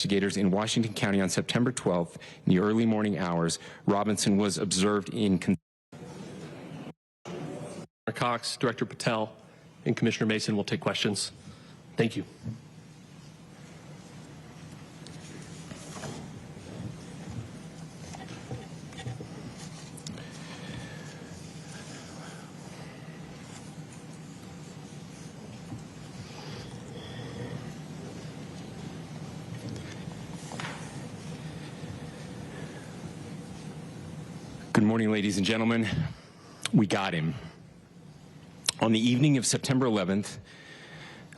investigators in Washington County on September 12th in the early morning hours. Robinson was observed in Cox, Director Patel, and Commissioner Mason will take questions. Thank you. Good morning, ladies and gentlemen. We got him. On the evening of September 11th,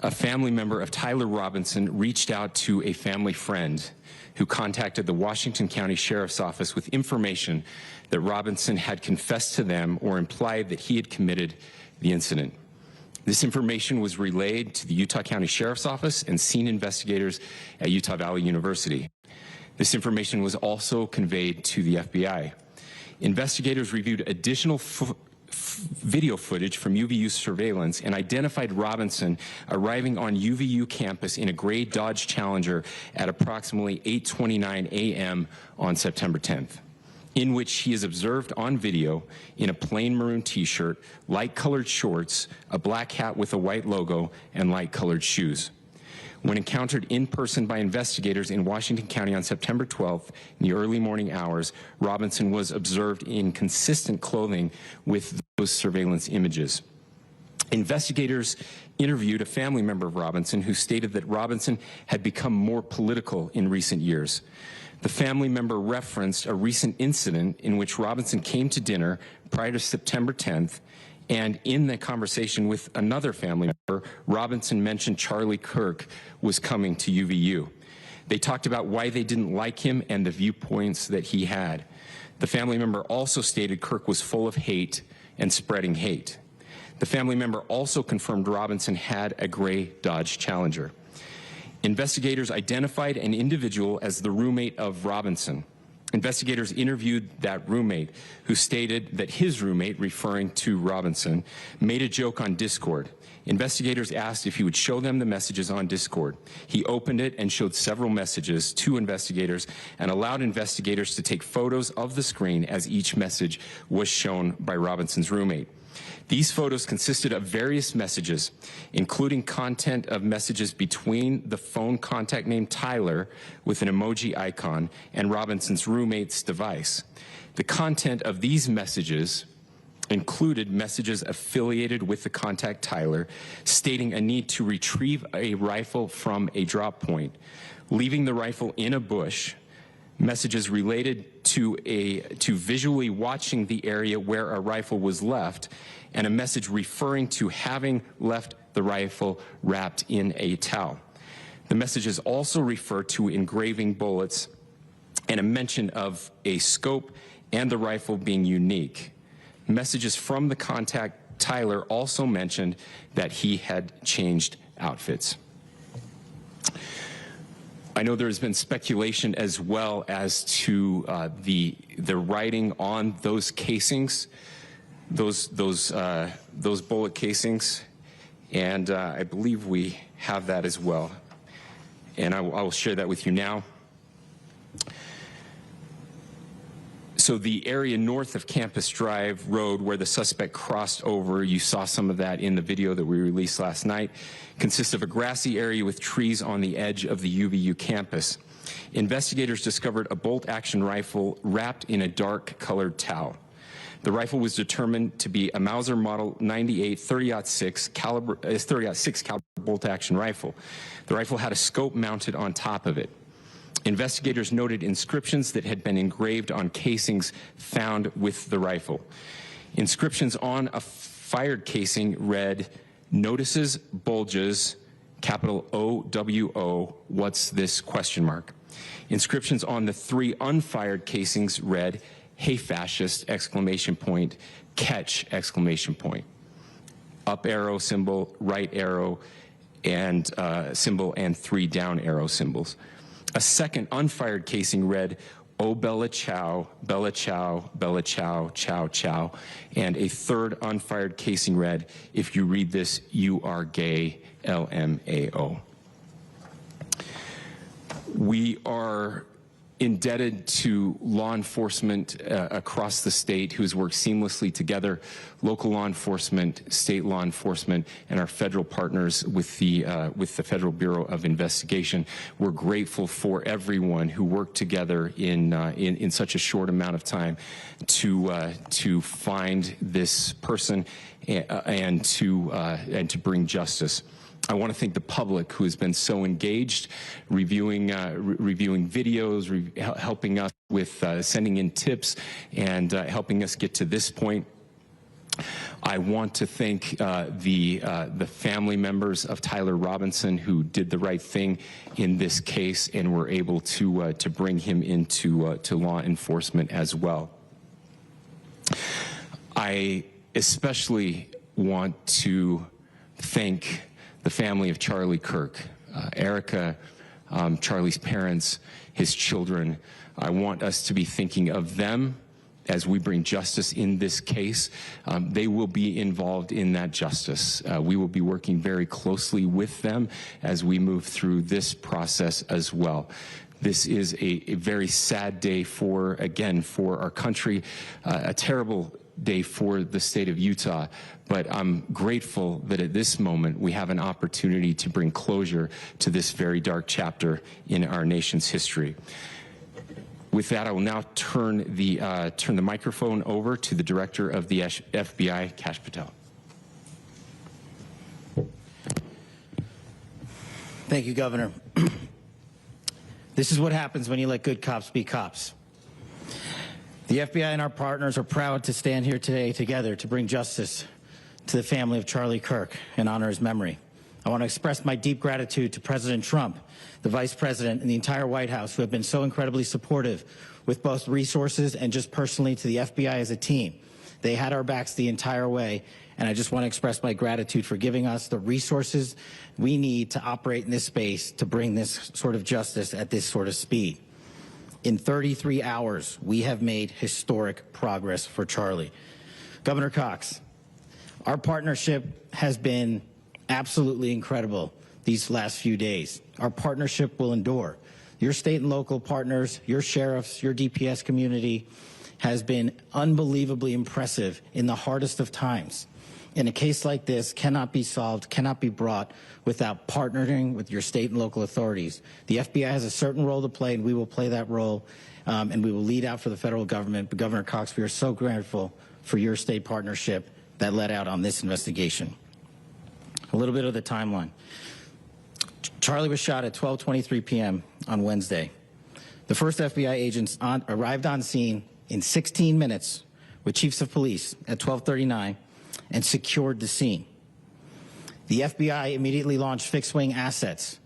a family member of Tyler Robinson reached out to a family friend who contacted the Washington County Sheriff's Office with information that Robinson had confessed to them or implied that he had committed the incident. This information was relayed to the Utah County Sheriff's Office and scene investigators at Utah Valley University. This information was also conveyed to the FBI. Investigators reviewed additional video footage from UVU surveillance and identified Robinson arriving on UVU campus in a gray Dodge Challenger at approximately 8:29 a.m. on September 10th, in which he is observed on video in a plain maroon t-shirt, light-colored shorts, a black hat with a white logo, and light-colored shoes. When encountered in person by investigators in Washington County on September 12th in the early morning hours, Robinson was observed in consistent clothing with those surveillance images. Investigators interviewed a family member of Robinson who stated that Robinson had become more political in recent years. The family member referenced a recent incident in which Robinson came to dinner prior to September 10th, and in the conversation with another family member, Robinson mentioned Charlie Kirk was coming to UVU. They talked about why they didn't like him and the viewpoints that he had. The family member also stated Kirk was full of hate and spreading hate. The family member also confirmed Robinson had a gray Dodge Challenger. Investigators identified an individual as the roommate of Robinson. Investigators interviewed that roommate, who stated that his roommate, referring to Robinson, made a joke on Discord. Investigators asked if he would show them the messages on Discord. He opened it and showed several messages to investigators and allowed investigators to take photos of the screen as each message was shown by Robinson's roommate. These photos consisted of various messages, including content of messages between the phone contact named Tyler with an emoji icon and Robinson's roommate's device. The content of these messages included messages affiliated with the contact Tyler, stating a need to retrieve a rifle from a drop point, leaving the rifle in a bush, messages related to visually watching the area where a rifle was left, and a message referring to having left the rifle wrapped in a towel. The messages also refer to engraving bullets and a mention of a scope and the rifle being unique. Messages from the contact Tyler also mentioned that he had changed outfits. I know there has been speculation as well as to the writing on those casings, those bullet casings, and I believe we have that as well. And I will share that with you now. So the area north of Campus Drive Road where the suspect crossed over, you saw some of that in the video that we released last night, consists of a grassy area with trees on the edge of the UVU campus. Investigators discovered a bolt-action rifle wrapped in a dark-colored towel. The rifle was determined to be a Mauser Model 98 30-06 caliber bolt-action rifle. The rifle had a scope mounted on top of it. Investigators noted inscriptions that had been engraved on casings found with the rifle. Inscriptions on a fired casing read, "Notices bulges, capital OWO, what's this question mark?" Inscriptions on the 3 unfired casings read, "Hey fascist, exclamation point, catch, exclamation point." Up arrow symbol, right arrow and symbol, and 3 down arrow symbols. A second unfired casing read, "Oh Bella Chow, Bella Chow, Bella Chow, Chow Chow," and a third unfired casing read, "If you read this, you are gay, LMAO." We are indebted to law enforcement across the state who's worked seamlessly together, local law enforcement, state law enforcement, and our federal partners with the Federal Bureau of Investigation. We're grateful for everyone who worked together in such a short amount of time to find this person and to bring justice. I want to thank the public who has been so engaged, reviewing videos, helping us with sending in tips, and helping us get to this point. I want to thank the family members of Tyler Robinson who did the right thing in this case and were able to bring him into to law enforcement as well. I especially want to thank the family of Charlie Kirk, Erica, Charlie's parents, his children. I want us to be thinking of them as we bring justice in this case. They will be involved in that justice. We will be working very closely with them as we move through this process as well. This is a very sad day for our country, a terrible day for the state of Utah, but I'm grateful that at this moment we have an opportunity to bring closure to this very dark chapter in our nation's history. With that, I will now turn the microphone over to the Director of the FBI, Kash Patel. Thank you, Governor. This is what happens when you let good cops be cops. The FBI and our partners are proud to stand here today together to bring justice to the family of Charlie Kirk and honor his memory. I want to express my deep gratitude to President Trump, the Vice President, and the entire White House who have been so incredibly supportive with both resources and just personally to the FBI as a team. They had our backs the entire way, and I just want to express my gratitude for giving us the resources we need to operate in this space to bring this sort of justice at this sort of speed. In 33 hours, we have made historic progress for Charlie. Governor Cox, our partnership has been absolutely incredible these last few days. Our partnership will endure. Your state and local partners, your sheriffs, your DPS community has been unbelievably impressive in the hardest of times. And a case like this cannot be solved, cannot be brought without partnering with your state and local authorities. The FBI has a certain role to play, and we will play that role, and we will lead out for the federal government. But Governor Cox, we are so grateful for your state partnership that led out on this investigation. A little bit of the timeline. Charlie was shot at 12:23 p.m. on Wednesday. The first FBI agents arrived on scene in 16 minutes with chiefs of police at 12:39 and secured the scene. The FBI immediately launched fixed-wing assets.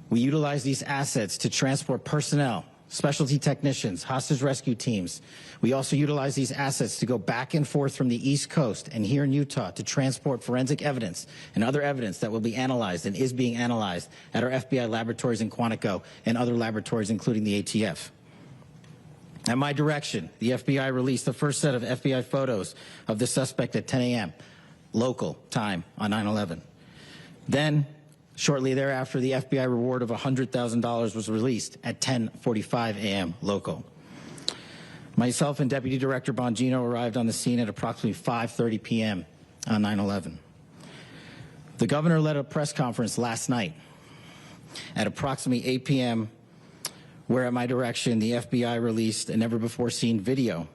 We utilized these assets to transport personnel, specialty technicians, hostage rescue teams. We also utilized these assets to go back and forth from the East Coast and here in Utah to transport forensic evidence and other evidence that will be analyzed and is being analyzed at our FBI laboratories in Quantico and other laboratories, including the ATF. At my direction, the FBI released the first set of FBI photos of the suspect at 10 a.m. local time on 9/11. Then, shortly thereafter, the FBI reward of $100,000 was released at 10:45 a.m. local. Myself and Deputy Director Bongino arrived on the scene at approximately 5:30 p.m. on 9/11. The governor led a press conference last night at approximately 8 p.m. where at my direction, the FBI released a never-before-seen video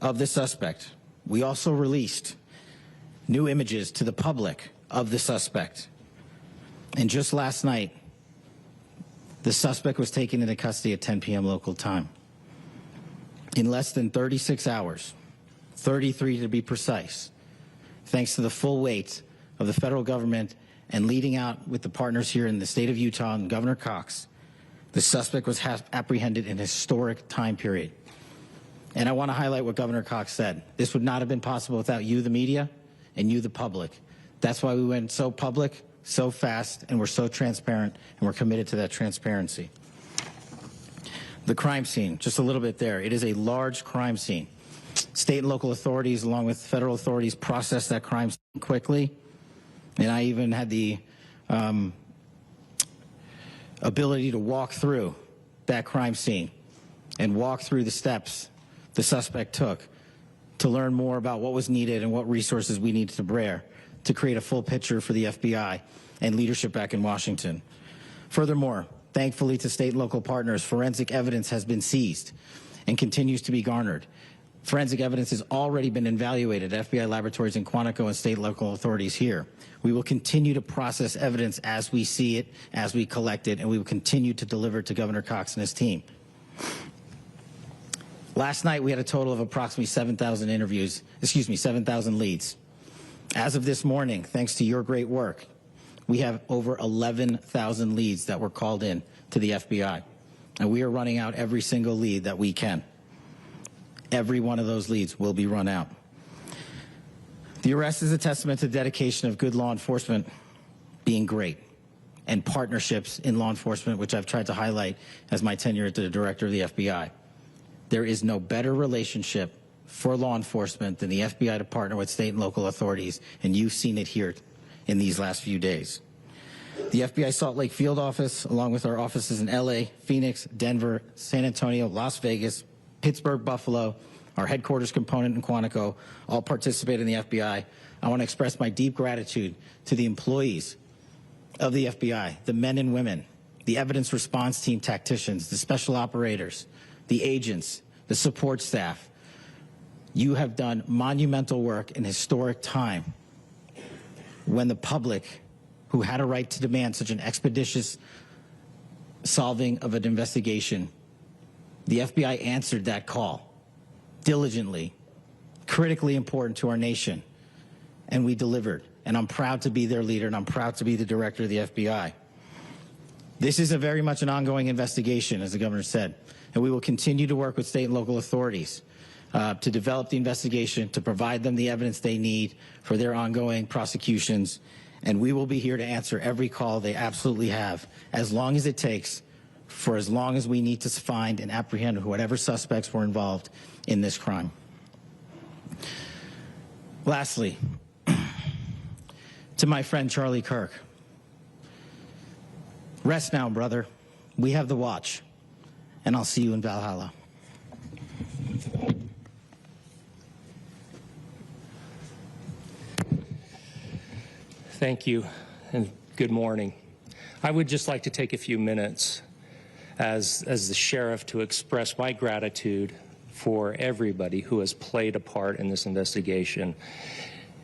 of the suspect. We also released new images to the public of the suspect. And just last night, the suspect was taken into custody at 10 p.m. local time. In less than 36 hours, 33 to be precise, thanks to the full weight of the federal government and leading out with the partners here in the state of Utah and Governor Cox, the suspect was apprehended in a historic time period. And I want to highlight what Governor Cox said. This would not have been possible without you, the media, and you, the public. That's why we went so public, so fast, and we're so transparent, and we're committed to that transparency. The crime scene, just a little bit there. It is a large crime scene. State and local authorities, along with federal authorities, processed that crime scene quickly. And I even had the ability to walk through that crime scene and walk through the steps the suspect took to learn more about what was needed and what resources we needed to bear to create a full picture for the FBI and leadership back in Washington. Furthermore, thankfully to state and local partners, forensic evidence has been seized and continues to be garnered. Forensic evidence has already been evaluated at FBI laboratories in Quantico and state and local authorities here. We will continue to process evidence as we see it, as we collect it, and we will continue to deliver to Governor Cox and his team. Last night, we had a total of approximately 7,000 leads. As of this morning, thanks to your great work, we have over 11,000 leads that were called in to the FBI, and we are running out every single lead that we can. Every one of those leads will be run out. The arrest is a testament to the dedication of good law enforcement being great and partnerships in law enforcement, which I've tried to highlight as my tenure as the director of the FBI. There is no better relationship for law enforcement than the FBI to partner with state and local authorities, and you've seen it here in these last few days. The FBI Salt Lake Field Office, along with our offices in LA, Phoenix, Denver, San Antonio, Las Vegas, Pittsburgh, Buffalo, our headquarters component in Quantico, all participate in the FBI. I want to express my deep gratitude to the employees of the FBI, the men and women, the evidence response team tacticians, the special operators, the agents, the support staff. You have done monumental work in historic time when the public, who had a right to demand such an expeditious solving of an investigation, the FBI answered that call diligently, critically important to our nation, and we delivered. And I'm proud to be their leader, and I'm proud to be the director of the FBI. This is a very much an ongoing investigation, as the governor said, and we will continue to work with state and local authorities to develop the investigation, to provide them the evidence they need for their ongoing prosecutions, and we will be here to answer every call they absolutely have, as long as it takes, for as long as we need to find and apprehend whatever suspects were involved in this crime. Lastly, to my friend Charlie Kirk, rest now, brother. We have the watch, and I'll see you in Valhalla. Thank you, and good morning. I would just like to take a few minutes as the sheriff to express my gratitude for everybody who has played a part in this investigation.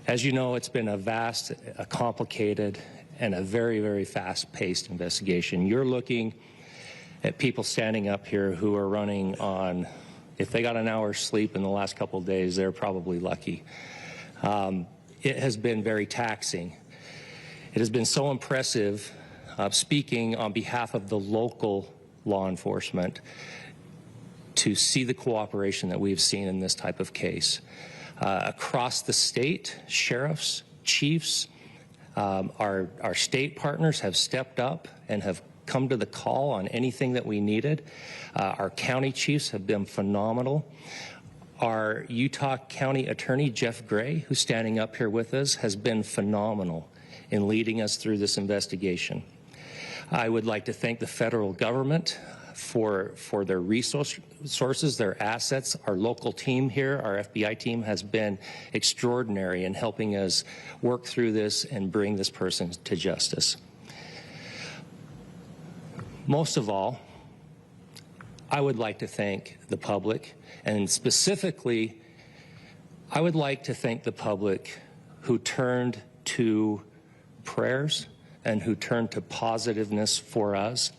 As you know, it's been a vast, a complicated, and a very, very fast-paced investigation. You're looking at people standing up here who are running on, if they got an hour's sleep in the last couple of days, they're probably lucky. It has been very taxing. It has been so impressive, speaking on behalf of the local law enforcement, to see the cooperation that we've seen in this type of case. Across the state, sheriffs, chiefs, our state partners have stepped up and have come to the call on anything that we needed. Our county chiefs have been phenomenal. Our Utah County Attorney, Jeff Gray, who's standing up here with us, has been phenomenal in leading us through this investigation. I would like to thank the federal government for their resources, their assets. Our local team here, our FBI team, has been extraordinary in helping us work through this and bring this person to justice. Most of all, I would like to thank the public, and specifically, I would like to thank the public who turned to prayers and who turned to positiveness for us.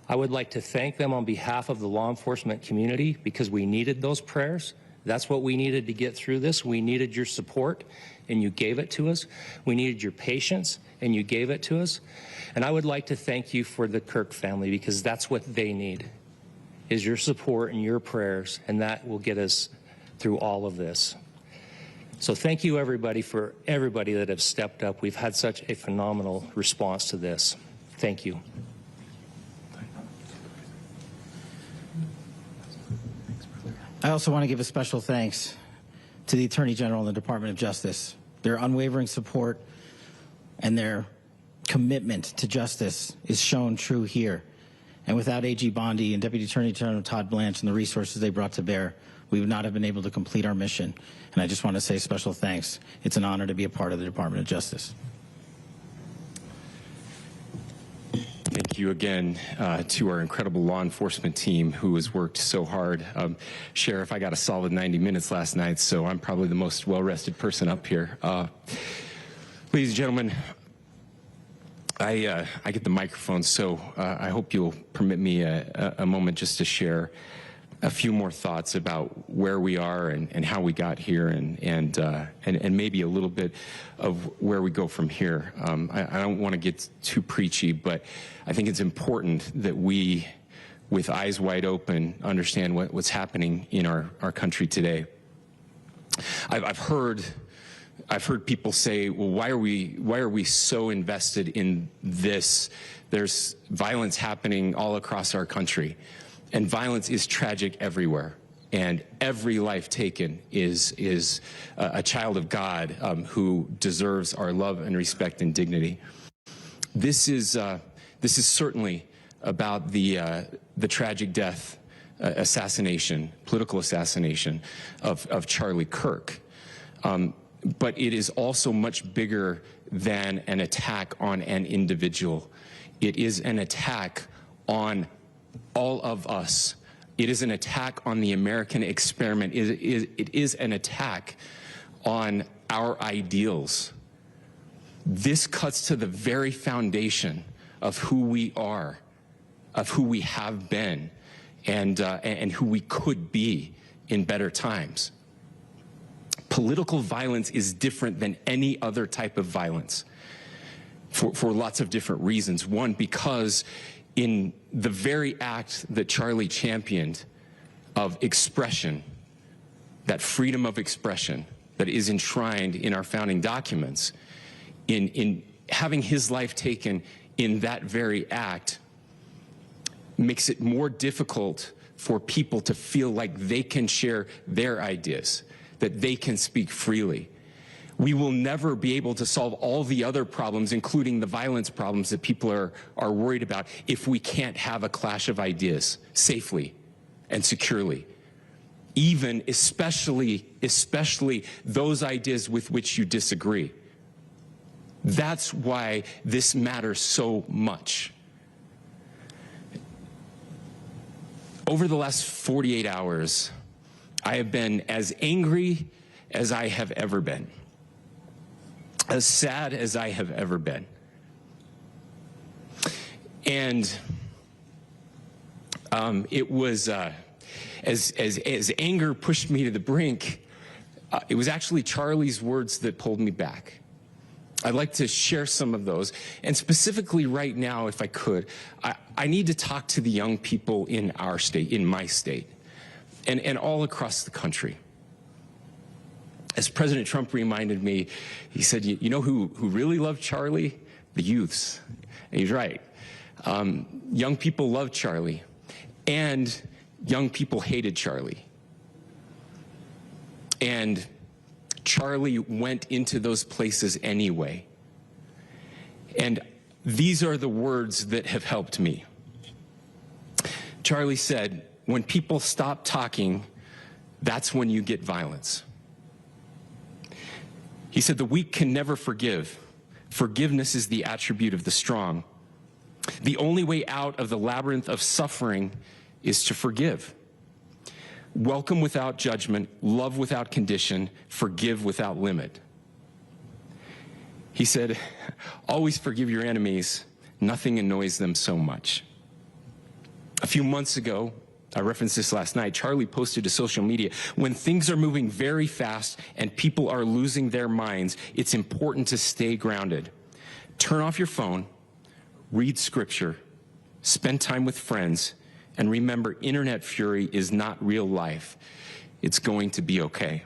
I would like to thank them on behalf of the law enforcement community, because we needed those prayers. That's what we needed to get through this. We needed your support, and you gave it to us. We needed your patience, and you gave it to us. And I would like to thank you for the Kirk family, because that's what they need, is your support and your prayers, and that will get us through all of this. So thank you, everybody, for everybody that have stepped up. We've had such a phenomenal response to this. Thank you. I also want to give a special thanks to the Attorney General and the Department of Justice. Their unwavering support and their commitment to justice is shown true here. And without AG Bondi and Deputy Attorney General Todd Blanche and the resources they brought to bear, we would not have been able to complete our mission. And I just want to say special thanks. It's an honor to be a part of the Department of Justice. Thank you again to our incredible law enforcement team who has worked so hard. Sheriff, I got a solid 90 minutes last night, so I'm probably the most well-rested person up here. Ladies and gentlemen, I get the microphone, so I hope you'll permit me a moment just to share a few more thoughts about where we are and how we got here and maybe a little bit of where we go from here. I don't want to get too preachy, but I think it's important that we, with eyes wide open, understand what's happening in our country today. I've heard people say, well, why are we so invested in this? There's violence happening all across our country. And violence is tragic everywhere. And every life taken is a child of God who deserves our love and respect and dignity. This is certainly about the tragic death, political assassination of Charlie Kirk. But it is also much bigger than an attack on an individual. It is an attack on all of us. It is an attack on the American experiment. It is an attack on our ideals. This cuts to the very foundation of who we are, of who we have been, and who we could be in better times. Political violence is different than any other type of violence for lots of different reasons. One, because in the very act that Charlie championed of expression, that freedom of expression that is enshrined in our founding documents, in having his life taken in that very act, makes it more difficult for people to feel like they can share their ideas, that they can speak freely. We will never be able to solve all the other problems, including the violence problems that people are worried about, if we can't have a clash of ideas safely and securely. Especially those ideas with which you disagree. That's why this matters so much. Over the last 48 hours, I have been as angry as I have ever been, as sad as I have ever been. And it was, as anger pushed me to the brink, it was actually Charlie's words that pulled me back. I'd like to share some of those. And specifically right now, if I could, I need to talk to the young people in our state, in my state, and all across the country. As President Trump reminded me, he said, you know who really loved Charlie? The youths. And he's right. Young people loved Charlie, and young people hated Charlie. And Charlie went into those places anyway. And these are the words that have helped me. Charlie said, when people stop talking, that's when you get violence. He said, the weak can never forgive. Forgiveness is the attribute of the strong. The only way out of the labyrinth of suffering is to forgive. Welcome without judgment, love without condition, forgive without limit. He said, always forgive your enemies. Nothing annoys them so much. A few months ago, I referenced this last night, Charlie posted to social media, when things are moving very fast and people are losing their minds, it's important to stay grounded. Turn off your phone, read scripture, spend time with friends, and remember, internet fury is not real life. It's going to be okay.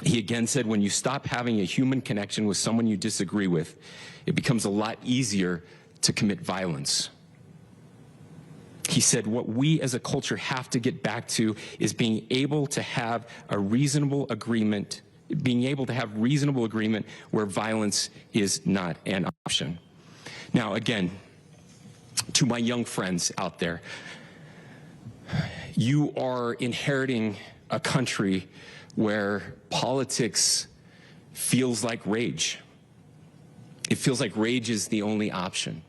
He again said, when you stop having a human connection with someone you disagree with, it becomes a lot easier to commit violence. He said, what we as a culture have to get back to is being able to have a reasonable agreement being able to have reasonable agreement where violence is not an option. Now, again, to my young friends out there, you are inheriting a country where politics feels like rage. It feels like rage is the only option.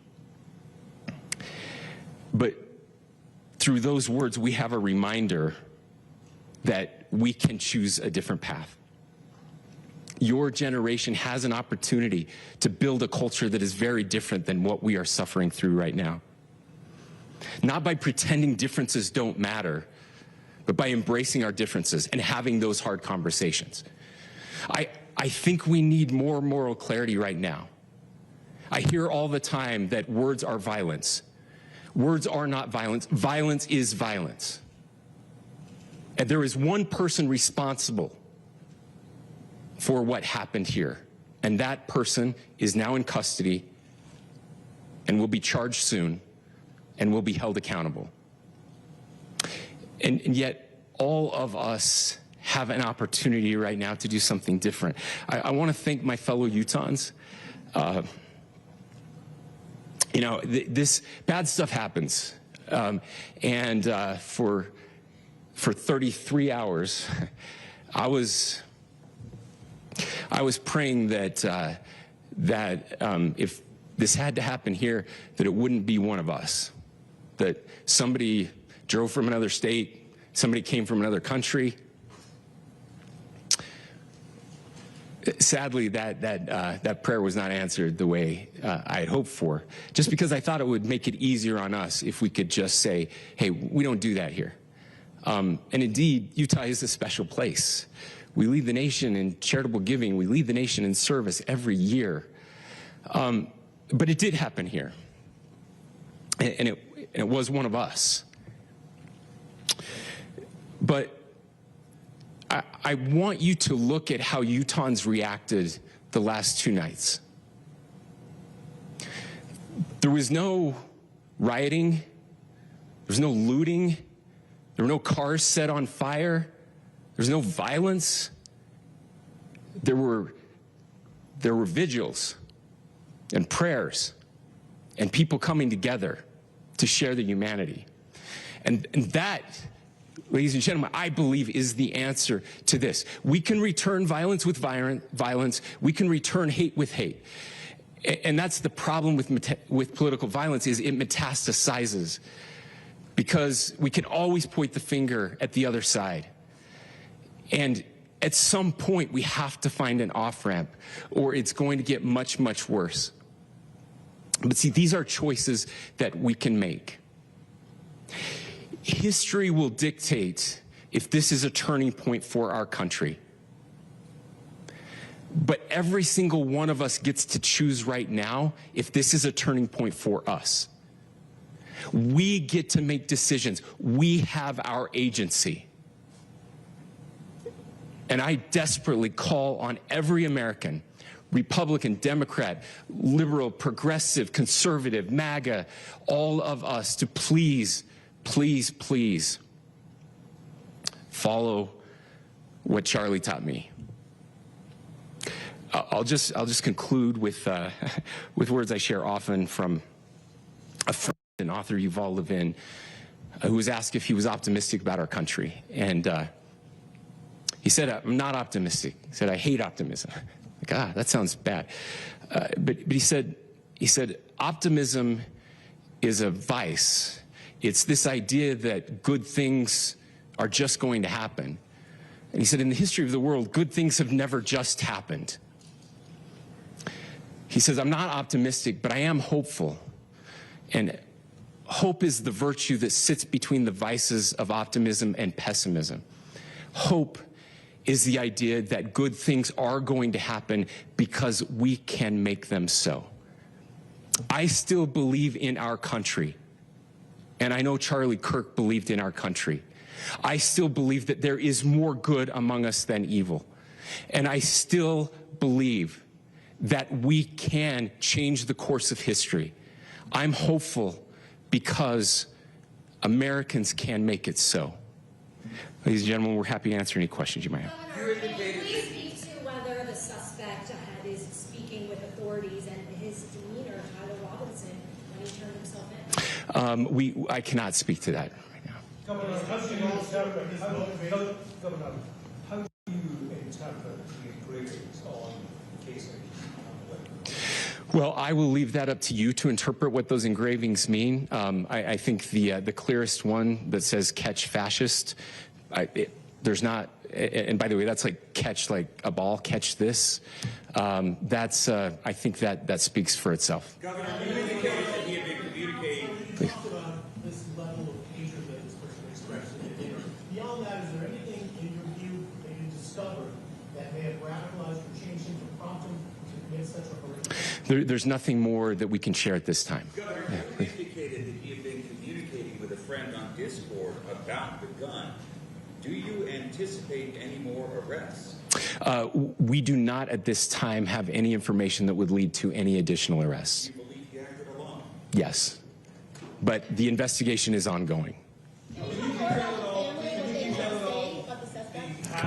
But through those words, we have a reminder that we can choose a different path. Your generation has an opportunity to build a culture that is very different than what we are suffering through right now. Not by pretending differences don't matter, but by embracing our differences and having those hard conversations. I think we need more moral clarity right now. I hear all the time that words are violence. Words are not violence. Violence is violence. And there is one person responsible for what happened here. And that person is now in custody and will be charged soon and will be held accountable. And yet, all of us have an opportunity right now to do something different. I want to thank my fellow Utahns. You know, this bad stuff happens. For 33 hours, I was praying that if this had to happen here, that it wouldn't be one of us. That somebody drove from another state, somebody came from another country. Sadly, that prayer was not answered the way I had hoped for, just because I thought it would make it easier on us if we could just say, hey, we don't do that here. And indeed, Utah is a special place. We lead the nation in charitable giving. We lead the nation in service every year. But it did happen here. And it was one of us. But I want you to look at how Utahns reacted the last 2 nights. There was no rioting. There was no looting. There were no cars set on fire. There was no violence. There were vigils and prayers and people coming together to share the humanity. And that, ladies and gentlemen, I believe is the answer to this. We can return violence with violence. We can return hate with hate. And that's the problem with political violence, is it metastasizes, because we can always point the finger at the other side. And at some point, we have to find an off-ramp, or it's going to get much, much worse. But see, these are choices that we can make. History will dictate if this is a turning point for our country. But every single one of us gets to choose right now if this is a turning point for us. We get to make decisions. We have our agency. And I desperately call on every American, Republican, Democrat, liberal, progressive, conservative, MAGA, all of us to please, please, please follow what Charlie taught me. I'll just conclude with words I share often from a friend and author, Yuval Levin, who was asked if he was optimistic about our country. And he said, I'm not optimistic. He said, I hate optimism. Like, that sounds bad. But he said, optimism is a vice. It's this idea that good things are just going to happen. And he said, in the history of the world, good things have never just happened. He says, I'm not optimistic, but I am hopeful. And hope is the virtue that sits between the vices of optimism and pessimism. Hope is the idea that good things are going to happen because we can make them so. I still believe in our country. And I know Charlie Kirk believed in our country. I still believe that there is more good among us than evil. And I still believe that we can change the course of history. I'm hopeful because Americans can make it so. Ladies and gentlemen, we're happy to answer any questions you might have. Please speak to I cannot speak to that right now. Governor, how do you interpret the engravings on casing? Well, I will leave that up to you to interpret what those engravings mean. I think the clearest one that says "catch fascist," there's not. And by the way, that's like catch like a ball, catch this. That's I think that speaks for itself. Governor, you indicated that he had been communicating. Please. This level of hatred that this person expressed in the dinner. Beyond that, is there anything in your view that you discovered that may have radicalized or changed him to prompt him to commit such a horrific? There's nothing more that we can share at this time. Governor, you indicated that he had been communicating with a friend on Discord about the gun. Do you anticipate any more arrests? We do not at this time have any information that would lead to any additional arrests. Do you believe he acted alone? Yes, but the investigation is ongoing. How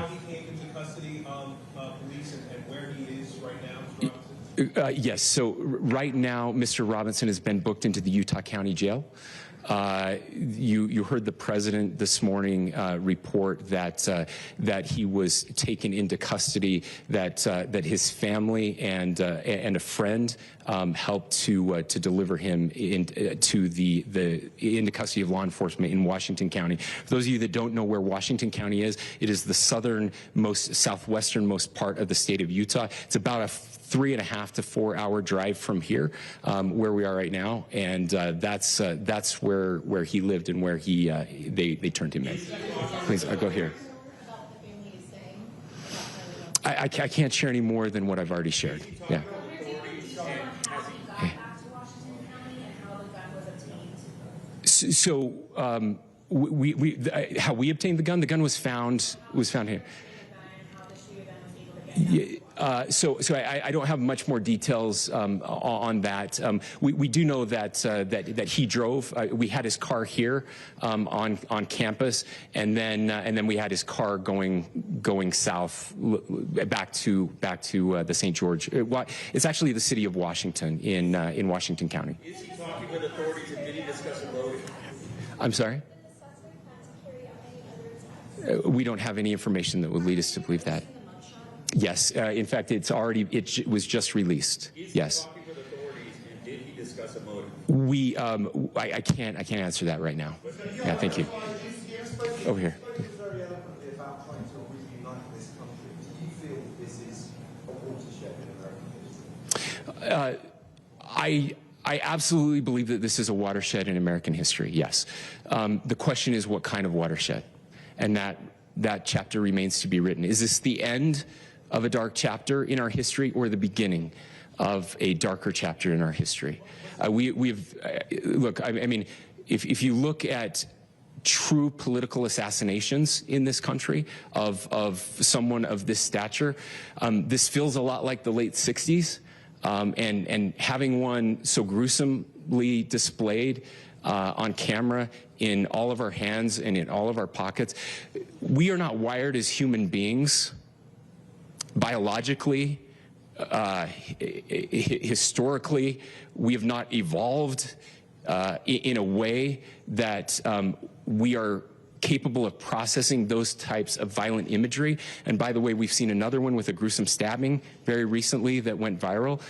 he came into custody of police and where he is right now? Yes, so right now, Mr. Robinson has been booked into the Utah County Jail. You heard the president this morning report that he was taken into custody, that his family and a friend helped to deliver him into custody of law enforcement in Washington County. For those of you that don't know where Washington County is, it is the southwesternmost part of the state of Utah. It's about a 3.5 to 4 hour drive from here, where we are right now, and that's where he lived and where they turned him in. Please, I'll go here. I can't share any more than what I've already shared. Yeah. So how we obtained the gun was found here. So I don't have much more details on that. We do know that he drove. We had his car here on campus, and then we had his car going south back to the St. George. It's actually the city of Washington in Washington County. Is he talking with authorities, and did he discuss a motive? I'm sorry? We don't have any information that would lead us to believe that. Yes, in fact, it was just released. Yes. Talking with authorities, and did he discuss a motive? I can't answer that right now. Yeah, thank you. Over here. Very eloquently about trying to reunite this country. Do you feel this is a watershed in American history? I absolutely believe that this is a watershed in American history. Yes. The question is, what kind of watershed? And that chapter remains to be written. Is this the end of a dark chapter in our history, or the beginning of a darker chapter in our history? Look, I mean, if you look at true political assassinations in this country of someone of this stature, this feels a lot like the late 60s, and having one so gruesomely displayed on camera in all of our hands and in all of our pockets. We are not wired as human beings biologically, historically. We have not evolved in a way that we are capable of processing those types of violent imagery. And by the way, we've seen another one with a gruesome stabbing very recently that went viral.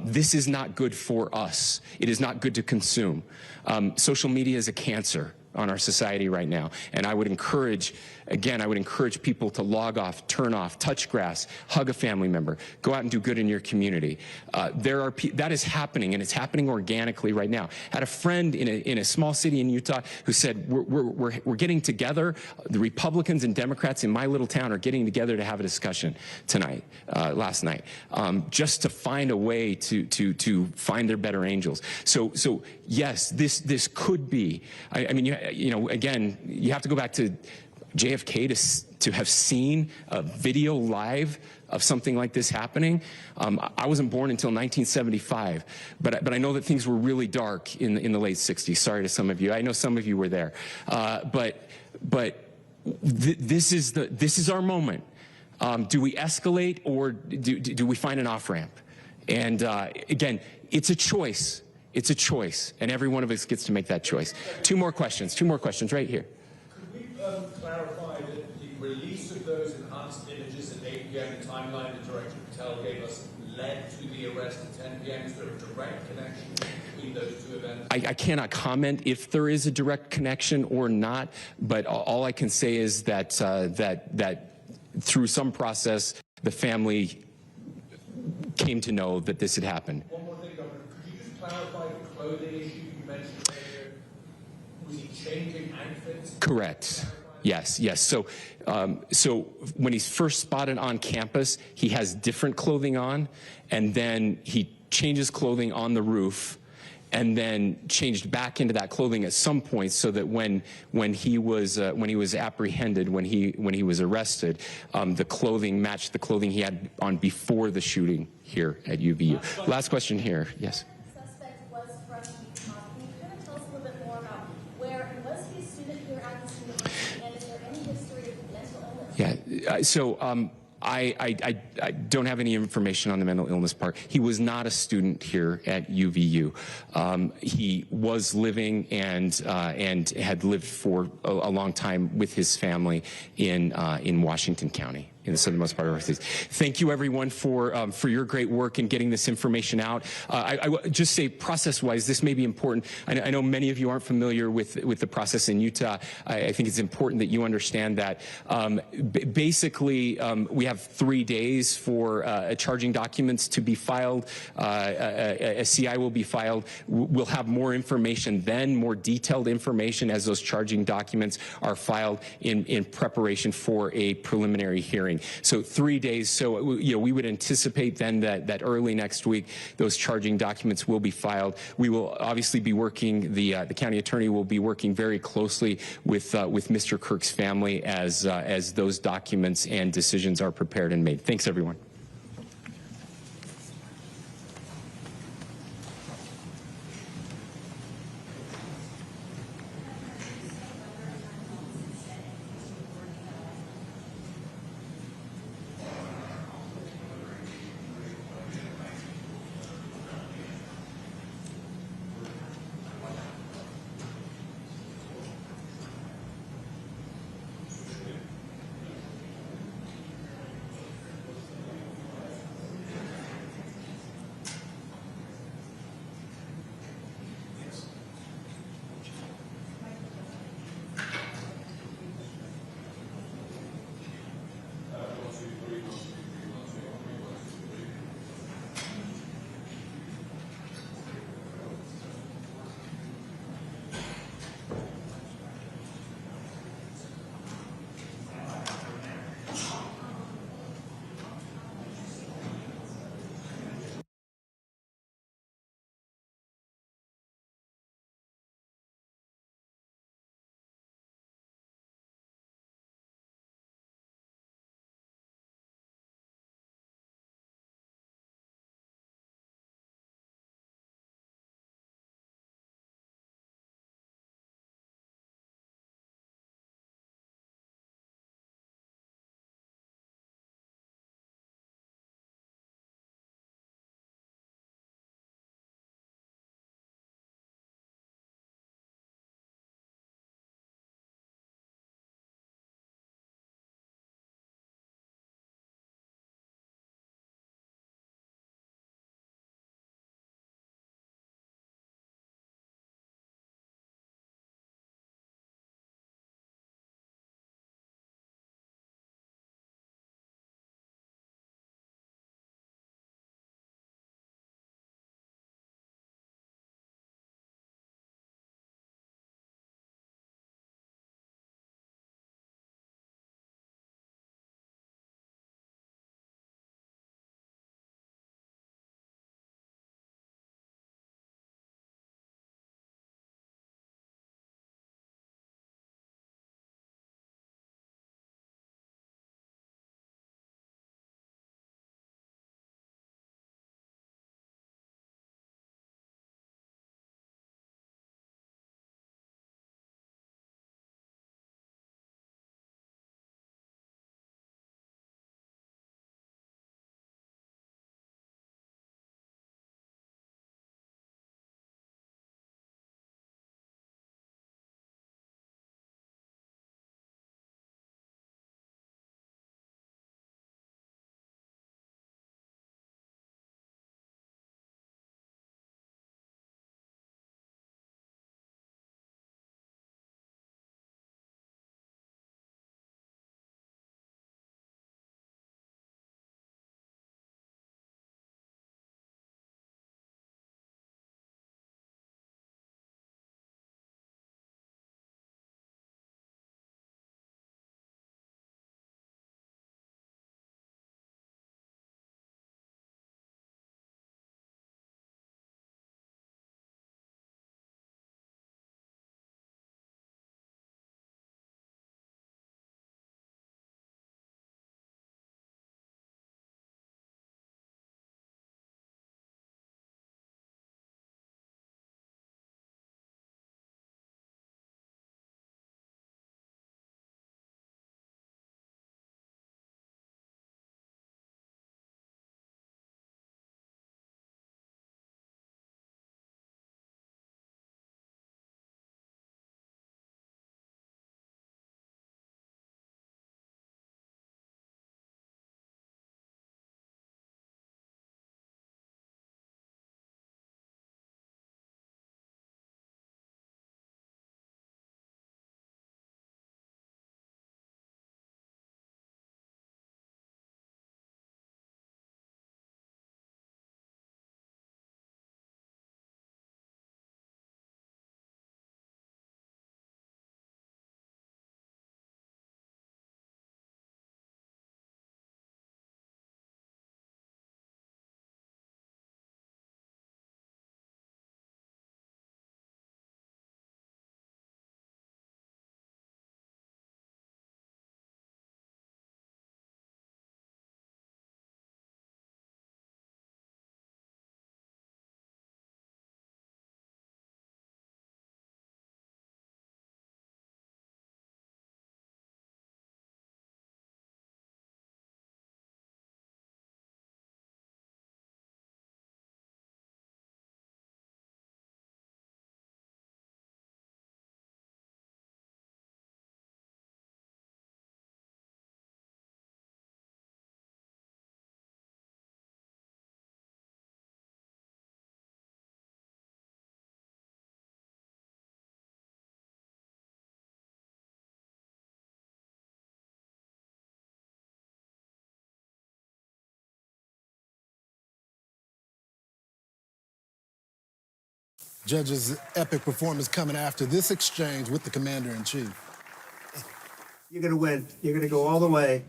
This is not good for us. It is not good to consume. Social media is a cancer on our society right now. And I would encourage, again, I would encourage people to log off, turn off, touch grass, hug a family member, go out and do good in your community. That is happening, and it's happening organically right now. I had a friend in a small city in Utah who said, we're getting together, the Republicans and Democrats in my little town are getting together to have a discussion tonight, last night, just to find a way to find their better angels. So yes, this could be, I mean, you know, again, you have to go back to JFK to have seen a video live of something like this happening. I wasn't born until 1975, but I know that things were really dark in the late 60s. Sorry to some of you. I know some of you were there. But this is our moment. Do we escalate, or do we find an off-ramp? And again, it's a choice. It's a choice, and every one of us gets to make that choice. Two more questions right here. Could we clarify that the release of those enhanced images at 8 p.m., the timeline that Director Patel gave us, led to the arrest at 10 p.m.? Is there a direct connection between those two events? I cannot comment if there is a direct connection or not, but all I can say is that that through some process, the family came to know that this had happened. One more thing, Governor. Could you just clarify the clothing issue you mentioned earlier? Was he changing outfits? Correct. Yes, yes. So, so when he's first spotted on campus, he has different clothing on, and then he changes clothing on the roof, and then changed back into that clothing at some point, so that when he was apprehended, when he was arrested, the clothing matched the clothing he had on before the shooting here at UVU. Last question here. Yes. Suspect was from Utah. Can you kind of tell us a little bit more about where, and was he a student here at this university, and is there any history of mental illness? Yeah. So. I don't have any information on the mental illness part. He was not a student here at UVU. He was living and had lived for a long time with his family in Washington County, in the southernmost part of our state. Thank you, everyone, for your great work in getting this information out. I just say, process-wise, this may be important. I know many of you aren't familiar with the process in Utah. I think it's important that you understand that. Basically, we have 3 days for charging documents to be filed. A CI will be filed. We'll have more information then, more detailed information as those charging documents are filed in preparation for a preliminary hearing. So 3 days. So we would anticipate then that early next week those charging documents will be filed. We will obviously be working. The county attorney will be working very closely with Mr. Kirk's family as those documents and decisions are prepared and made. Thanks, everyone. Judge's epic performance coming after this exchange with the Commander-in-Chief. You're going to win. You're going to go all the way,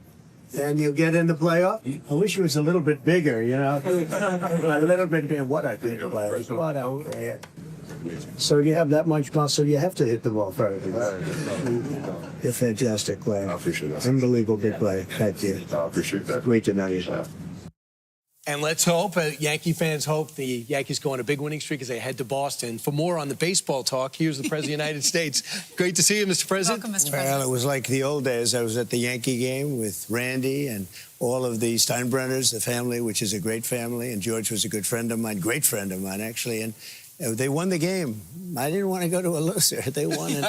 and you'll get in the playoff. I wish it was a little bit bigger, you know. A little bit bigger. What a big player. What a player. So you have that much muscle, you have to hit the ball further. You're a fantastic player. I appreciate that. Unbelievable big player. Thank you. I appreciate that. Great to know you. And let's hope, Yankee fans hope the Yankees go on a big winning streak as they head to Boston. For more on the baseball talk, here's the President of the United States. Great to see you, Mr. President. Welcome, Mr. President. Well, it was like the old days. I was at the Yankee game with Randy and all of the Steinbrenners, the family, which is a great family. And George was a good friend of mine, great friend of mine, actually. And they won the game. I didn't want to go to a loser. They won. And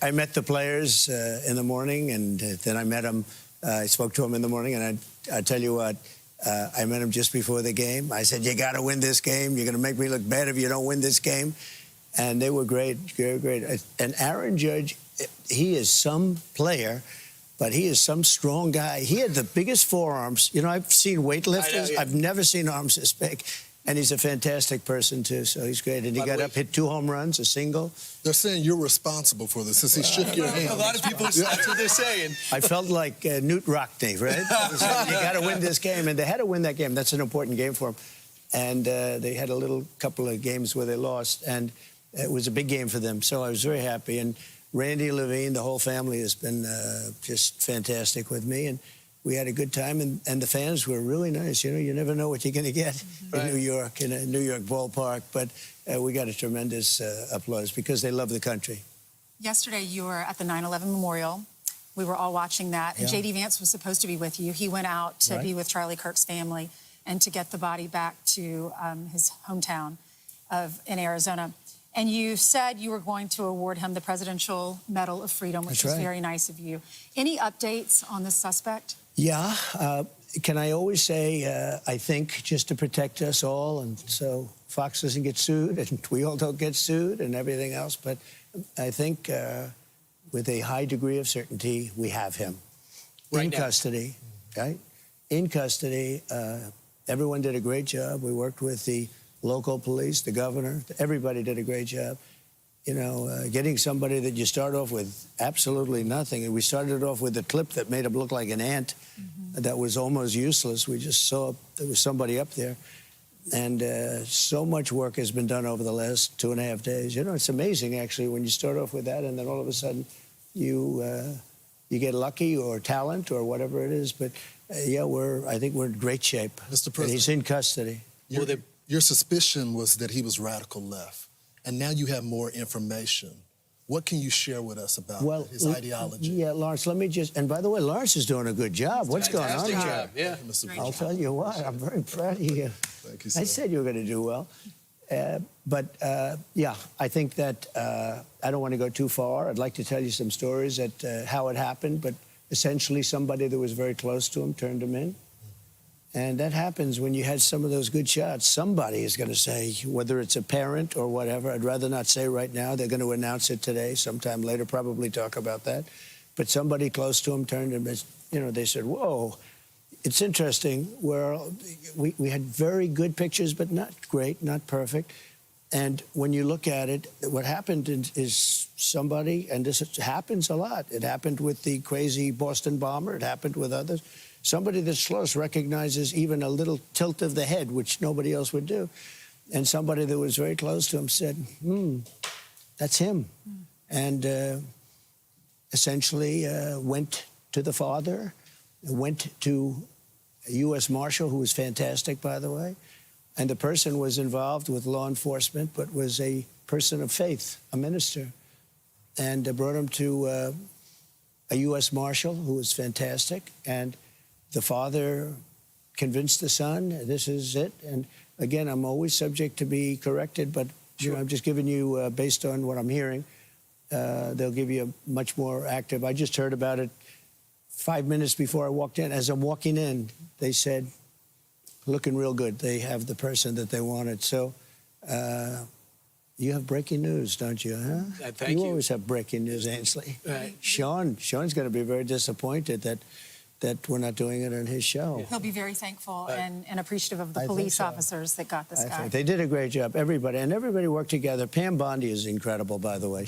I met the players in the morning, and then I met them. I spoke to them in the morning, and I tell you what, I met him just before the game. I said, you got to win this game. You're going to make me look bad if you don't win this game. And they were great, great. And Aaron Judge, he is some player, but he is some strong guy. He had the biggest forearms. You know, I've seen weightlifters. I've never seen arms this big. And he's a fantastic person, too, so he's great. And he got up, hit 2 home runs, a single. They're saying you're responsible for this, since he shook your hand. A lot of people, that's what they're saying. I felt like Newt Rockney, right? You got to win this game, and they had to win that game. That's an important game for them. And they had a couple of games where they lost, and it was a big game for them, so I was very happy. And Randy Levine, the whole family has been just fantastic with me, and we had a good time, and the fans were really nice. You know, you never know what you're going to get in New York, in a New York ballpark, but we got a tremendous applause because they love the country. Yesterday, you were at the 9/11 memorial. We were all watching that, and J.D. Vance was supposed to be with you. He went out to be with Charlie Kirk's family and to get the body back to his hometown in Arizona. And you said you were going to award him the Presidential Medal of Freedom, which was very nice of you. Any updates on this suspect? Yeah. Can I always say, I think, just to protect us all, and so Fox doesn't get sued, and we all don't get sued, and everything else. But I think with a high degree of certainty, we have him in custody, right? In custody. Everyone did a great job. We worked with the local police, the governor. Everybody did a great job. You know, getting somebody that you start off with absolutely nothing. And we started off with a clip that made him look like an ant that was almost useless. We just saw there was somebody up there. And so much work has been done over the last 2.5 days. You know, it's amazing, actually, when you start off with that and then all of a sudden you get lucky or talent or whatever it is. But, yeah, I think we're in great shape. Mr. President. And he's in custody. Your suspicion was that he was radical left. And now you have more information. What can you share with us about his ideology? Yeah, Lawrence, let me just... And by the way, Lawrence is doing a good job. What's going on here? Job. Yeah. I'll tell you what, I'm very proud of you. Thank you, sir. I said you were going to do well. Yeah, I think that I don't want to go too far. I'd like to tell you some stories at how it happened, but essentially somebody that was very close to him turned him in. And that happens when you had some of those good shots. Somebody is going to say, whether it's a parent or whatever, I'd rather not say right now. They're going to announce it today, sometime later, probably talk about that. But somebody close to him turned him, you know, they said, whoa. It's interesting where we had very good pictures, but not great, not perfect. And when you look at it, what happened is somebody, and this happens a lot. It happened with the crazy Boston bomber. It happened with others. Somebody that's close recognizes even a little tilt of the head, which nobody else would do. And somebody that was very close to him said, that's him. And essentially went to the father, went to a U.S. Marshal, who was fantastic, by the way. And the person was involved with law enforcement, but was a person of faith, a minister. And brought him to a U.S. Marshal, who was fantastic. And the father convinced the son, this is it. And again, I'm always subject to be corrected, but you know, I'm just giving you, based on what I'm hearing, they'll give you a much more active. I just heard about it 5 minutes before I walked in. As I'm walking in, they said, looking real good. They have the person that they wanted. So you have breaking news, don't you, huh? Thank you. You always have breaking news, Ainsley. Right. Sean's going to be very disappointed that that we're not doing it on his show. He'll be very thankful and appreciative of the I think police so. officers that got this guy. They did a great job, everybody worked together. Pam Bondi is incredible, by the way.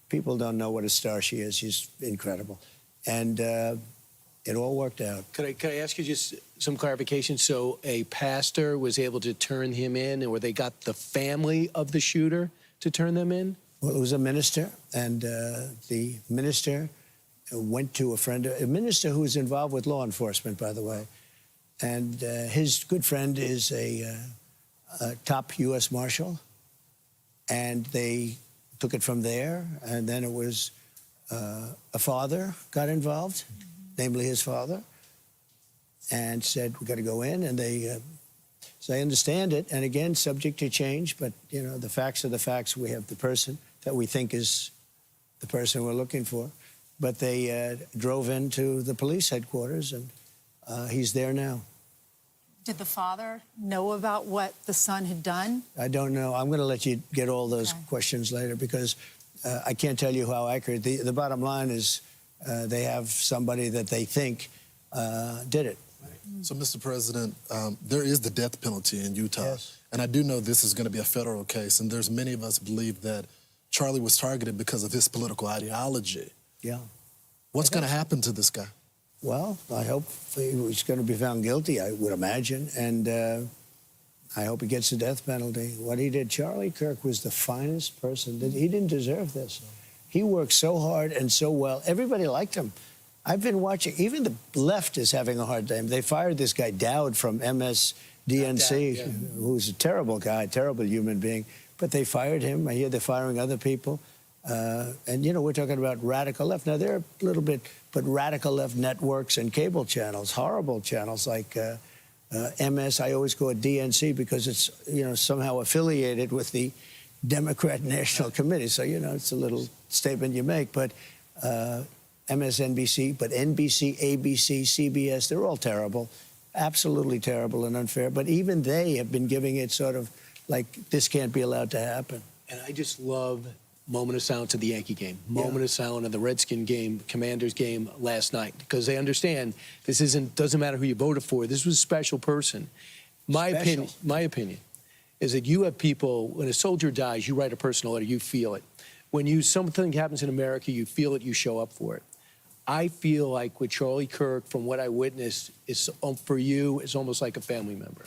People don't know what a star she is. She's incredible. And it all worked out. Could I ask you just some clarification? So a pastor was able to turn him in, or they got the family of the shooter to turn them in? Well, it was a minister, and the minister went to a minister who was involved with law enforcement, by the way. And his good friend is a top U.S. Marshal. And they took it from there, and then it was a father got involved, namely his father, and said, we got to go in, and they, so I understand it, and again, subject to change, but, you know, the facts are the facts. We have the person that we think is the person we're looking for, but they drove into the police headquarters, and he's there now. Did the father know about what the son had done? I don't know. I'm going to let you get all those questions later, because I can't tell you how accurate. The bottom line is they have somebody that they think did it. So, Mr. President, there is the death penalty in Utah. Yes. And I do know this is going to be a federal case, and there's many of us believe that Charlie was targeted because of his political ideology. Yeah. What's going to happen to this guy? Well, I hope he's going to be found guilty, I would imagine, and I hope he gets the death penalty. What he did, Charlie Kirk was the finest person. He didn't deserve this. He worked so hard and so well. Everybody liked him. I've been watching. Even the left is having a hard time. They fired this guy, Dowd, from MSDNC, who's a terrible guy, terrible human being. But they fired him. I hear they're firing other people. And, you know, we're talking about radical left. Now, they're a little bit, but radical left networks and cable channels, horrible channels like MS, I always call it DNC because it's, you know, somehow affiliated with the Democrat National Committee. So, you know, it's a little statement you make. But MSNBC, but NBC, ABC, CBS, they're all terrible, absolutely terrible and unfair. But even they have been giving it sort of like, this can't be allowed to happen. And I just love moment of silence at the Yankee game, moment of silence at the Redskin game, Commanders game last night, because they understand this doesn't matter who you voted for. This was a special person. My opinion is that you have people, when a soldier dies, you write a personal letter, you feel it. When something happens in America, you feel it, you show up for it. I feel like with Charlie Kirk, from what I witnessed, is for you, it's almost like a family member.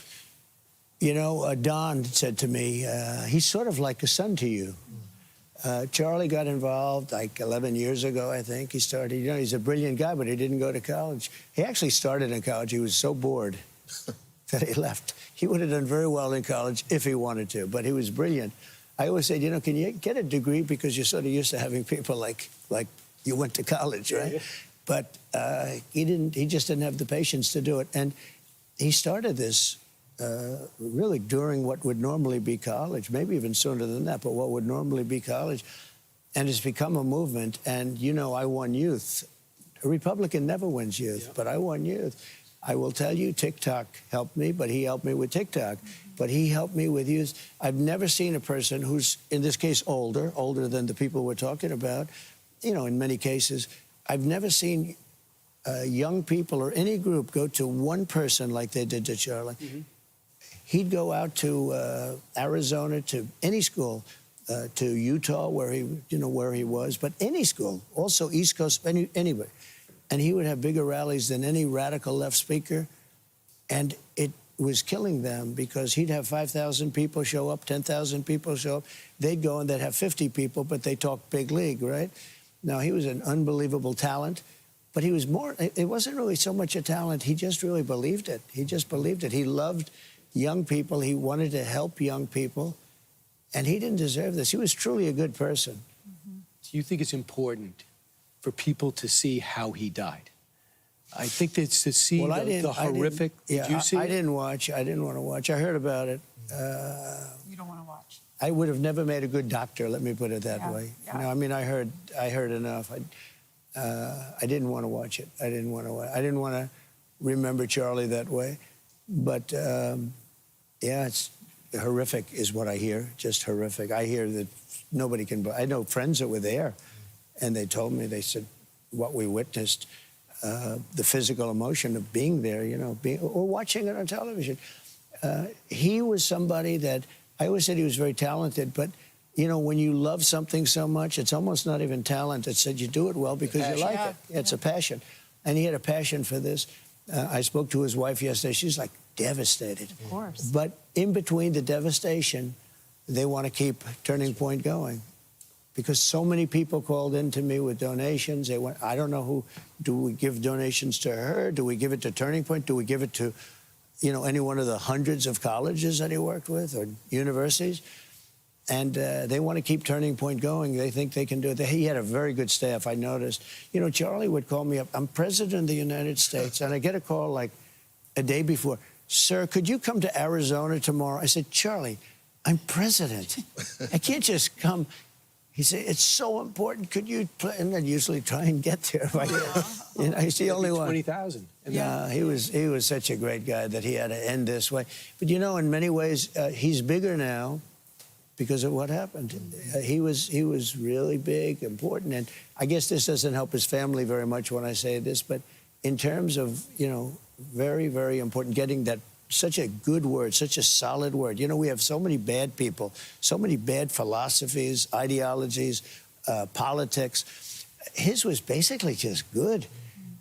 You know, Don said to me, he's sort of like a son to you. Charlie got involved like 11 years ago, I think. He started, you know, he's a brilliant guy, but he didn't go to college. He actually started in college. He was so bored that he left. He would have done very well in college if he wanted to, but he was brilliant. I always said, you know, can you get a degree because you're sort of used to having people like you went to college, right? Yeah. But he just didn't have the patience to do it. And he started this really during what would normally be college, maybe even sooner than that, but what would normally be college. And it's become a movement. And, you know, I won youth. A Republican never wins youth, but I won youth. I will tell you, TikTok helped me, but he helped me with TikTok. But he helped me with youth. I've never seen a person who's, in this case, older than the people we're talking about, you know, in many cases. I've never seen young people or any group go to one person like they did to Charlie. Mm-hmm. He'd go out to Arizona, to any school, to Utah, where he was, but any school, also East Coast, anywhere. And he would have bigger rallies than any radical left speaker. And it was killing them because he'd have 5,000 people show up, 10,000 people show up. They'd go and they'd have 50 people, but they talk big league, right? Now, he was an unbelievable talent, but he was more, it wasn't really so much a talent. He just really believed it. He just believed it. He loved young people. He wanted to help young people, and he didn't deserve this. He was truly a good person. Mm-hmm. Do you think it's important for people to see how he died? I think it's to see the horrific. Did you see it? I didn't watch. I didn't want to watch. I heard about it. You don't want to watch. I would have never made a good doctor. Let me put it that way. Yeah. No, I mean, I heard enough. I didn't want to watch it. I didn't want to remember Charlie that way. But yeah, it's horrific, is what I hear. Just horrific. I hear that nobody can. I know friends that were there, and they told me. They said what we witnessed. the physical emotion of being there, you know, or watching it on television. He was somebody that I always said he was very talented, but you know, when you love something so much, it's almost not even talent. It's that you do it well because you like it. It's a passion. And he had a passion for this. I spoke to his wife yesterday. She's like devastated. Of course. But in between the devastation, they want to keep Turning Point going. Because so many people called in to me with donations. They went, I don't know who, do we give donations to her? Do we give it to Turning Point? Do we give it to, you know, any one of the hundreds of colleges that he worked with or universities? And they want to keep Turning Point going. They think they can do it. He had a very good staff, I noticed. You know, Charlie would call me up. I'm president of the United States, and I get a call like a day before. Sir, could you come to Arizona tomorrow? I said, Charlie, I'm president. I can't just come. He said, it's so important. Could you play? And I'd usually try and get there. You know, he's the only one. 20,000. Yeah, he was such a great guy that he had to end this way. But, you know, in many ways, he's bigger now because of what happened. He was really big, important, and I guess this doesn't help his family very much when I say this, but in terms of, you know, very, very important, getting that such a good word, such a solid word. You know, we have so many bad people, so many bad philosophies, ideologies, politics. His was basically just good.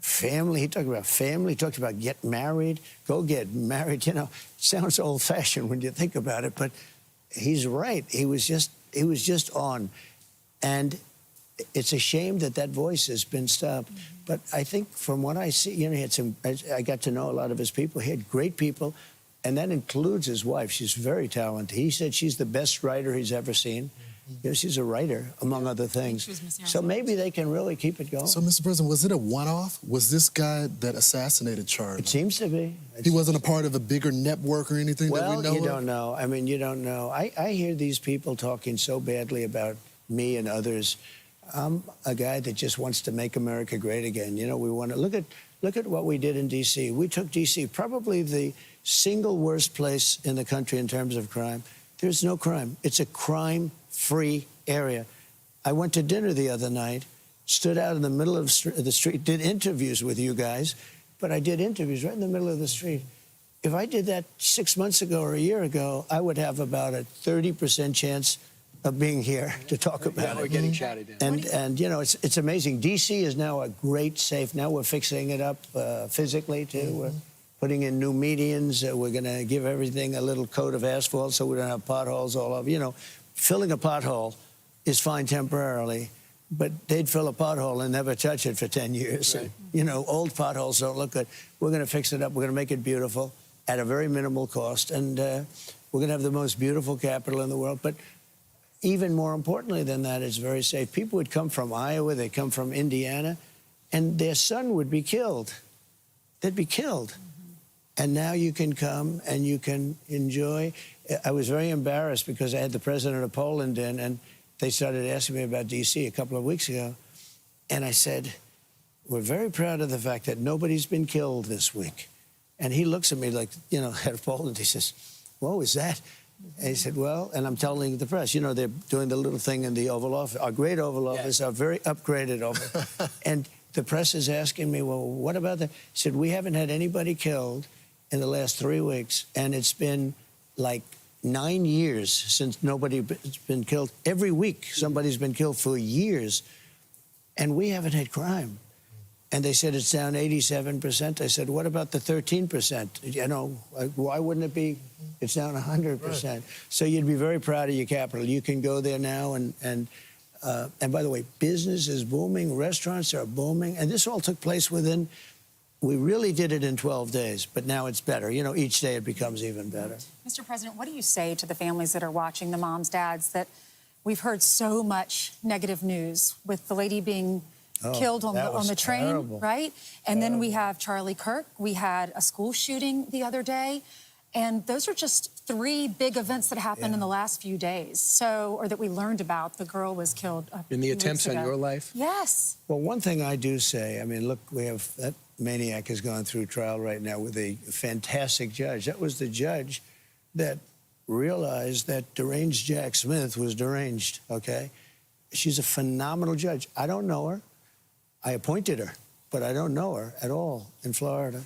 Family, he talked about family, he talked about get married, go get married. You know, sounds old-fashioned when you think about it, but he's right. He was just on. And it's a shame that that voice has been stopped. But I think from what I see, you know, I got to know a lot of his people. He had great people, and that includes his wife. She's very talented. He said she's the best writer he's ever seen. You know, she's a writer, among other things. So maybe they can really keep it going. So, Mr. President, was it a one-off? Was this guy that assassinated Charlie? It seems to be. He wasn't a part of a bigger network or anything that we know of? Well, you don't know. I mean, you don't know. I hear these people talking so badly about me and others. I'm a guy that just wants to make America great again. You know, we want to look at what we did in D.C. We took D.C., probably the single worst place in the country in terms of crime. There's no crime. It's a crime-free area. I went to dinner the other night, stood out in the middle of the street, did interviews with you guys, but I did interviews right in the middle of the street. If I did that 6 months ago or a year ago, I would have about a 30% chance of being here to talk about it. We're getting shouted down. And you know, it's amazing. D.C. is now a great safe. Now we're fixing it up physically, too. We're putting in new medians. We're going to give everything a little coat of asphalt so we don't have potholes all over. You know, filling a pothole is fine temporarily, but they'd fill a pothole and never touch it for 10 years. Right. You know, old potholes don't look good. We're going to fix it up. We're going to make it beautiful at a very minimal cost. And we're going to have the most beautiful capital in the world. But even more importantly than that, it's very safe. People would come from Iowa, they'd come from Indiana, and their son would be killed. They'd be killed. And now you can come and you can enjoy. I was very embarrassed because I had the president of Poland in, and they started asking me about D.C. a couple of weeks ago. And I said, we're very proud of the fact that nobody's been killed this week. And he looks at me like, you know, head of Poland. He says, what was that? And he said, well, and I'm telling the press, you know, they're doing the little thing in the Oval Office, our great Oval Office, our very upgraded Oval. And the press is asking me, well, what about that? He said, we haven't had anybody killed in the last 3 weeks, and it's been like 9 years since nobody's been killed. Every week somebody's been killed for years, and we haven't had crime. And they said it's down 87%. I said, what about the 13%? You know, why wouldn't it be? It's down 100%. Right. So you'd be very proud of your capital. You can go there now, and by the way, business is booming. Restaurants are booming. And this all took place within, we really did it in 12 days, but now it's better. You know, each day it becomes even better. Mr. President, what do you say to the families that are watching, the moms, dads, that we've heard so much negative news with the lady being killed on the train, terrible. Right? And then we have Charlie Kirk. We had a school shooting the other day. And those are just 3 big events that happened in the last few days. So, or that we learned about. The girl was killed in the attempts on your life? Yes. Well, one thing I do say, I mean, look, we have, that maniac has gone through trial right now with a fantastic judge. That was the judge that realized that deranged Jack Smith was deranged, okay? She's a phenomenal judge. I don't know her. I appointed her. but I don't know her at all in Florida.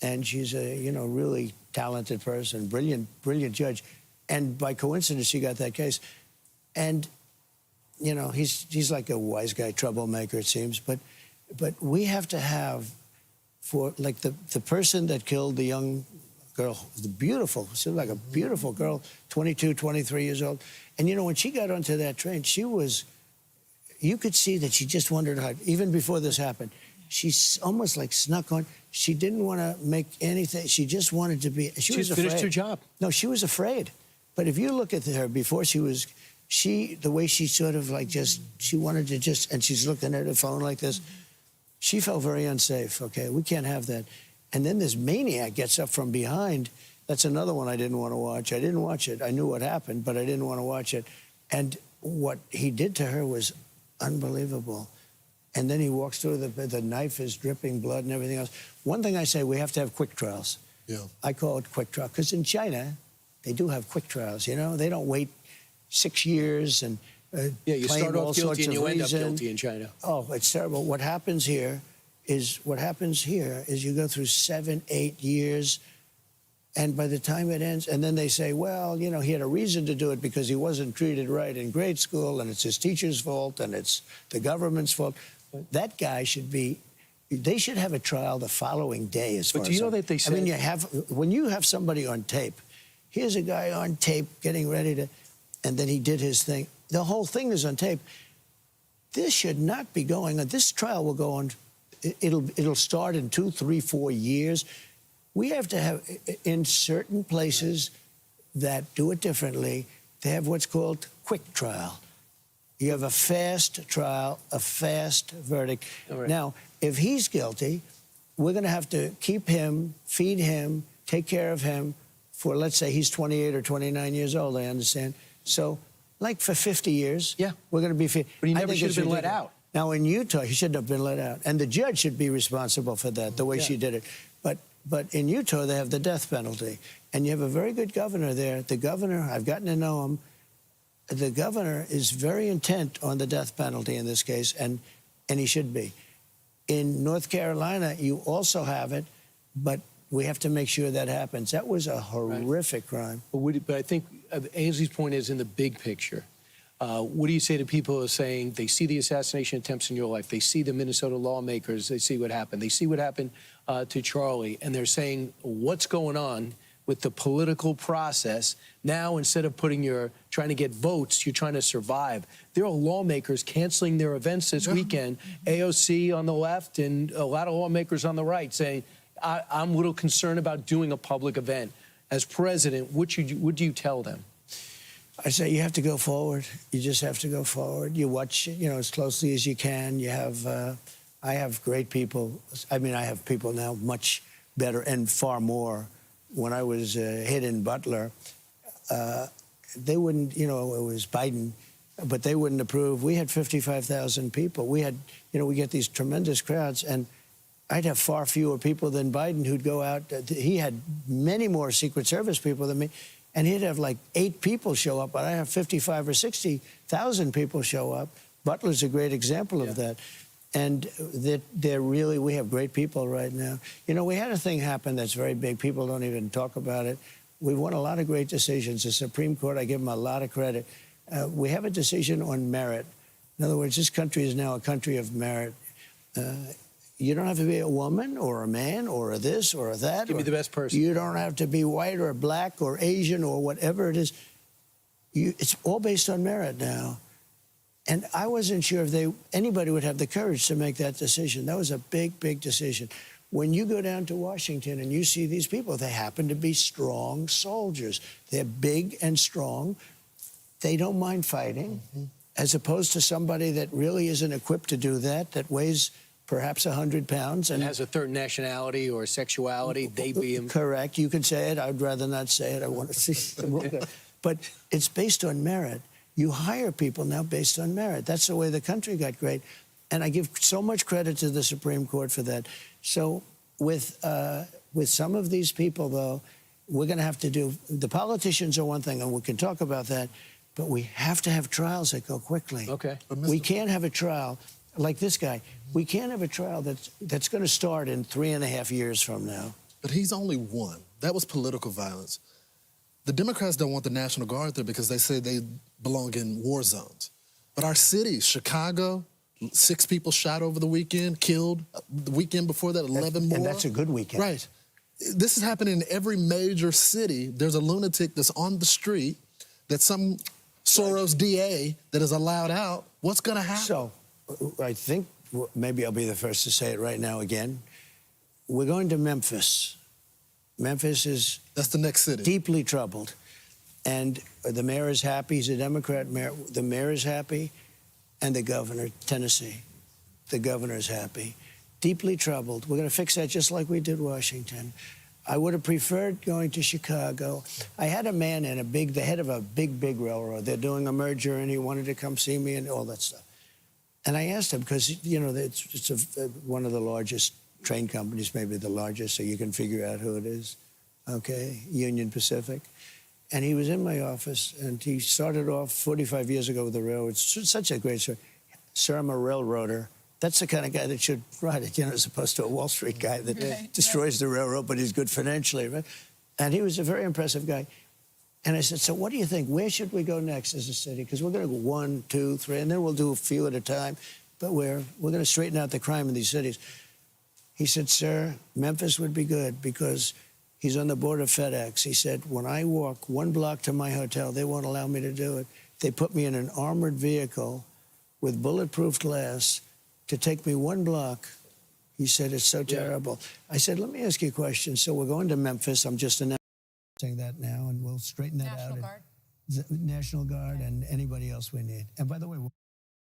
And she's a, really talented person, brilliant judge. And by coincidence, she got that case. And, he's like a wise guy, troublemaker, it seems. But we have to have, for, like, the person that killed the young girl, she was like a beautiful girl, 22, 23 years old. And, when she got onto that train, you could see that she just wanted to hide. Even before this happened, she almost like snuck on. She didn't want to make anything. She just wanted to be. She was afraid. Finished her job. No, she was afraid. But if you look at her before the way she sort of like she wanted to and she's looking at her phone like this, she felt very unsafe. Okay, we can't have that. And then this maniac gets up from behind. That's another one I didn't want to watch. I didn't watch it. I knew what happened, but I didn't want to watch it. And what he did to her was unbelievable. And then he walks through, the knife is dripping blood and everything else. One thing I say, we have to have quick trials. Yeah. I call it quick trial, because in China, they do have quick trials, They don't wait 6 years and you start off guilty and you end up reason. guilty in China. Oh, it's terrible. What happens here is you go through 7, 8 years, and by the time it ends, and then they say, well, he had a reason to do it because he wasn't treated right in grade school, and it's his teacher's fault, and it's the government's fault. That guy they should have a trial the following day, as far as. But do you know that they say? I mean, when you have somebody on tape, here's a guy on tape getting ready to, and then he did his thing. The whole thing is on tape. This should not be going on. This trial will go on. It'll start in 2, 3, 4 years. We have to have, in certain places that do it differently, they have what's called quick trial. You have a fast trial, a fast verdict. Right. Now, if he's guilty, we're going to have to keep him, feed him, take care of him for, let's say he's 28 or 29 years old, I understand. So, like for 50 years, we're going to be feed. But he never should have been let out. Now, in Utah, he shouldn't have been let out. And the judge should be responsible for that, the way she did it. But in Utah, they have the death penalty. And you have a very good governor there. The governor, I've gotten to know him. The governor is very intent on the death penalty in this case, and he should be. In North Carolina, you also have it, but we have to make sure that happens. That was a horrific crime. But I think Ainsley's point is in the big picture. What do you say to people who are saying they see the assassination attempts in your life, they see the Minnesota lawmakers, they see what happened, they see what happened to Charlie, and they're saying, what's going on with the political process? Now, instead of trying to get votes, you're trying to survive. There are lawmakers canceling their events this weekend, AOC on the left and a lot of lawmakers on the right saying, I'm a little concerned about doing a public event. As president, what do you tell them? I say you have to go forward. You just have to go forward. You watch, as closely as you can. You have, I have great people. I mean, I have people now much better and far more. When I was hit in Butler, they wouldn't, it was Biden, but they wouldn't approve. We had 55,000 people. We had, we get these tremendous crowds, and I'd have far fewer people than Biden who'd go out. He had many more Secret Service people than me. And he'd have like 8 people show up, but I have 55 or 60,000 people show up. Butler's a great example of that. And we have great people right now. We had a thing happen that's very big. People don't even talk about it. We won a lot of great decisions. The Supreme Court, I give them a lot of credit. We have a decision on merit. In other words, this country is now a country of merit. You don't have to be a woman or a man or a this or a that. Give me the best person. You don't have to be white or black or Asian or whatever it is. It's all based on merit now. And I wasn't sure if anybody would have the courage to make that decision. That was a big, big decision. When you go down to Washington and you see these people, they happen to be strong soldiers. They're big and strong. They don't mind fighting, as opposed to somebody that really isn't equipped to do that weighs perhaps 100 pounds. And has a third nationality or sexuality, they be him. Correct. You can say it. I'd rather not say it. I want to see. But it's based on merit. You hire people now based on merit. That's the way the country got great. And I give so much credit to the Supreme Court for that. So with some of these people, though, we're going to have to do, the politicians are one thing, and we can talk about that, but we have to have trials that go quickly. Okay. We can't have a trial like this guy. We can't have a trial that's going to start in 3.5 years from now. But he's only one. That was political violence. The Democrats don't want the National Guard there because they say they belong in war zones. But our cities, Chicago, 6 people shot over the weekend, killed. The weekend before that, 11 more. And that's a good weekend. Right. This is happening in every major city. There's a lunatic that's on the street that some Soros DA that is allowed out. What's going to happen? So, I think maybe I'll be the first to say it right now again. We're going to Memphis. Memphis is... That's the next city. Deeply troubled. And the mayor is happy. He's a Democrat mayor. The mayor is happy. And the governor, Tennessee. The governor is happy. Deeply troubled. We're going to fix that just like we did Washington. I would have preferred going to Chicago. I had a man in the head of a big railroad. They're doing a merger, and he wanted to come see me and all that stuff. And I asked him, because, you know, it's one of the largest train companies, maybe the largest, so you can figure out who it is. Okay, Union Pacific. And he was in my office, and he started off 45 years ago with the railroad. It's such a great story. Sir, I'm a railroader. That's the kind of guy that should ride it, you know, as opposed to a Wall Street guy that destroys the railroad, but he's good financially, right? And he was a very impressive guy. And I said, so what do you think? Where should we go next as a city? Because we're going to go 1, 2, 3, and then we'll do a few at a time. But we're going to straighten out the crime in these cities. He said, sir, Memphis would be good because he's on the board of FedEx. He said, when I walk 1 block to my hotel, they won't allow me to do it. They put me in an armored vehicle with bulletproof glass to take me 1 block. He said, it's so terrible. I said, let me ask you a question. So we're going to Memphis. I'm just announcing that now, and we'll straighten that out. National Guard. National Guard and anybody else we need. And by the way,